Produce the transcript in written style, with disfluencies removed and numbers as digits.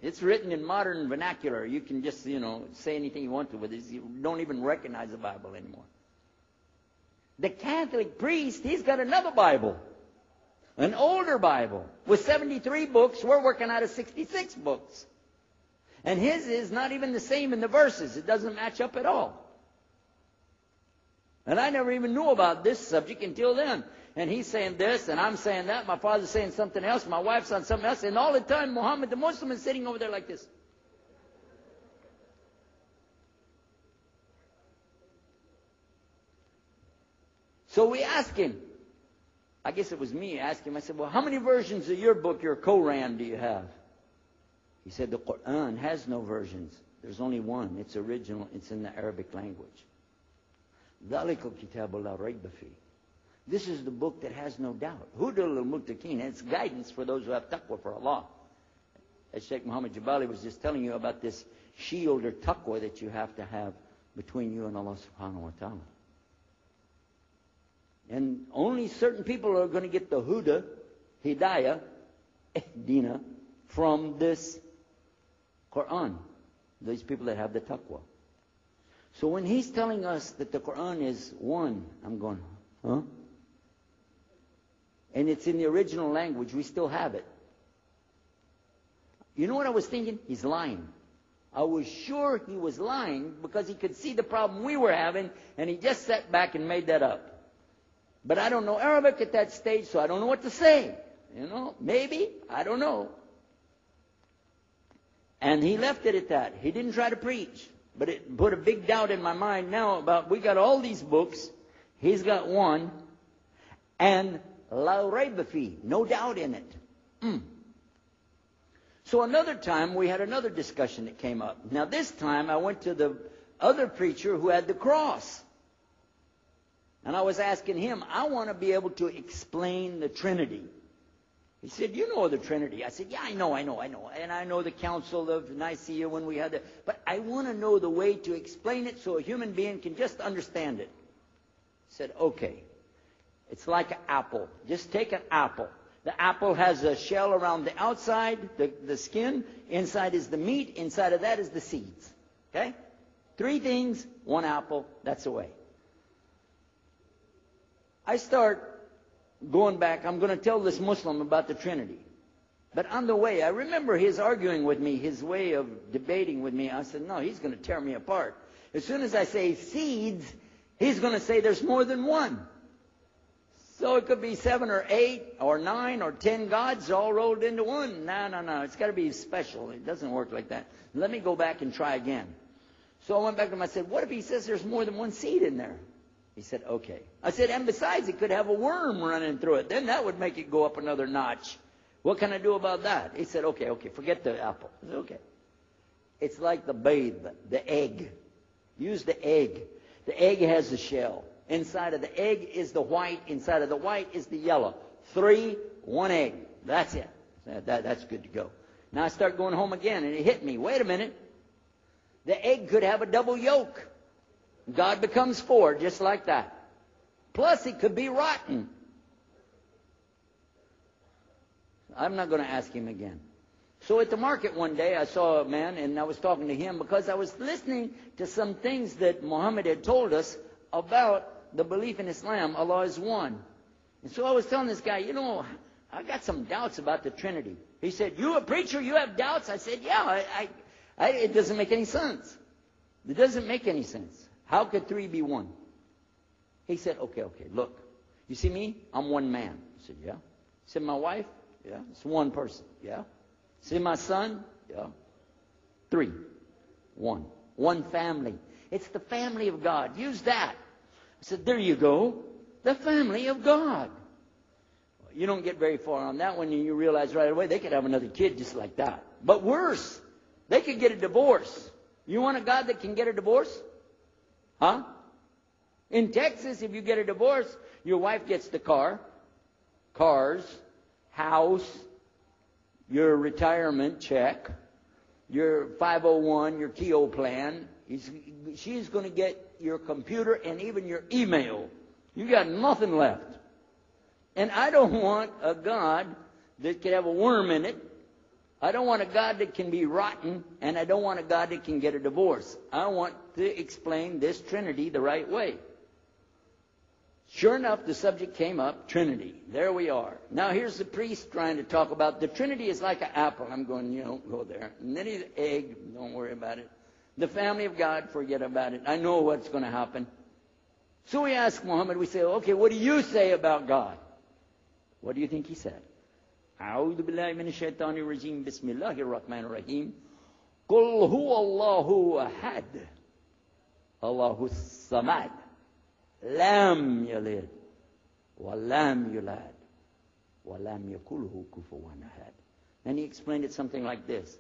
It's written in modern vernacular. You can just, say anything you want to with it. You don't even recognize the Bible anymore. The Catholic priest, he's got another Bible. An older Bible with 73 books. We're working out of 66 books. And his is not even the same in the verses. It doesn't match up at all. And I never even knew about this subject until then. And he's saying this, and I'm saying that. My father's saying something else. My wife's on something else. And all the time, Muhammad the Muslim is sitting over there like this. So we asked him. I guess it was me. I asked him. I said, well, how many versions of your book, your Quran, do you have? He said, the Quran has no versions. There's only one. It's original. It's in the Arabic language. ذَلِكَ الْكِتَابُ لَا رَيْبَ فِيهِ. This is the book that has no doubt. Hudal al-Muttaqin. It's guidance for those who have taqwa for Allah. As Sheikh Muhammad Jabali was just telling you about this shield or taqwa that you have to have between you and Allah subhanahu wa ta'ala. And only certain people are going to get the huda, hidayah, ihdina, from this Quran. These people that have the taqwa. So when he's telling us that the Quran is one, I'm going, huh? And it's in the original language, we still have it. You know what I was thinking? He's lying. I was sure he was lying because he could see the problem we were having, and he just sat back and made that up. But I don't know Arabic at that stage, so I don't know what to say. Maybe, I don't know. And he left it at that. He didn't try to preach. But it put a big doubt in my mind now about, we got all these books, he's got one, and la rayba fi, no doubt in it. So another time, we had another discussion that came up. Now this time, I went to the other preacher who had the cross. And I was asking him, I want to be able to explain the Trinity. He said, you know the Trinity. I said, yeah, I know. And I know the Council of Nicaea when we had it. But I want to know the way to explain it so a human being can just understand it. He said, okay. It's like an apple. Just take an apple. The apple has a shell around the outside, the skin. Inside is the meat. Inside of that is the seeds. Okay? 3 things, 1 apple. That's the way. I start going back. I'm going to tell this Muslim about the Trinity. But on the way, I remember his arguing with me, his way of debating with me. I said, no, he's going to tear me apart. As soon as I say seeds, he's going to say there's more than one. So it could be 7 or 8 or 9 or 10 gods all rolled into one. No. It's got to be special. It doesn't work like that. Let me go back and try again. So I went back to him. I said, what if he says there's more than one seed in there? He said, okay. I said, and besides, it could have a worm running through it. Then that would make it go up another notch. What can I do about that? He said, okay, forget the apple. I said, okay. It's like the babe, the egg. Use the egg. The egg has a shell. Inside of the egg is the white. Inside of the white is the yellow. 3, 1 egg. That's it. That's good to go. Now I start going home again, and it hit me. Wait a minute. The egg could have a double yolk. God becomes 4, just like that. Plus, it could be rotten. I'm not going to ask him again. So at the market one day, I saw a man, and I was talking to him because I was listening to some things that Muhammad had told us about the belief in Islam. Allah is one. And so I was telling this guy, I got some doubts about the Trinity. He said, you a preacher, you have doubts? I said, yeah, it doesn't make any sense. It doesn't make any sense. How could 3 be 1? He said, okay, look. You see me? I'm one man. I said, yeah. He said, my wife? Yeah. It's one person. Yeah. See my son? Yeah. 3. 1. One family. It's the family of God. Use that. I said, there you go. The family of God. You don't get very far on that one, and you realize right away they could have another kid just like that. But worse, they could get a divorce. You want a God that can get a divorce? Huh? In Texas, if you get a divorce, your wife gets the cars, house, your retirement check, your 501, your TO plan. She's going to get your computer and even your email. You got nothing left. And I don't want a God that could have a worm in it, I don't want a God that can be rotten, and I don't want a God that can get a divorce. I want to explain this Trinity the right way. Sure enough, the subject came up, Trinity. There we are. Now here's the priest trying to talk about the Trinity is like an apple. I'm going, go there. And then he's egg, don't worry about it. The family of God, forget about it. I know what's going to happen. So we ask Muhammad, we say, okay, what do you say about God? What do you think he said? أعوذ بالله من الشيطان الرجيم بسم الله الرحمن الرحيم قل هو الله أحد الله الصمد لم يلد ولم يولد ولم يكن له كفوا أحد. And he explained it something like this.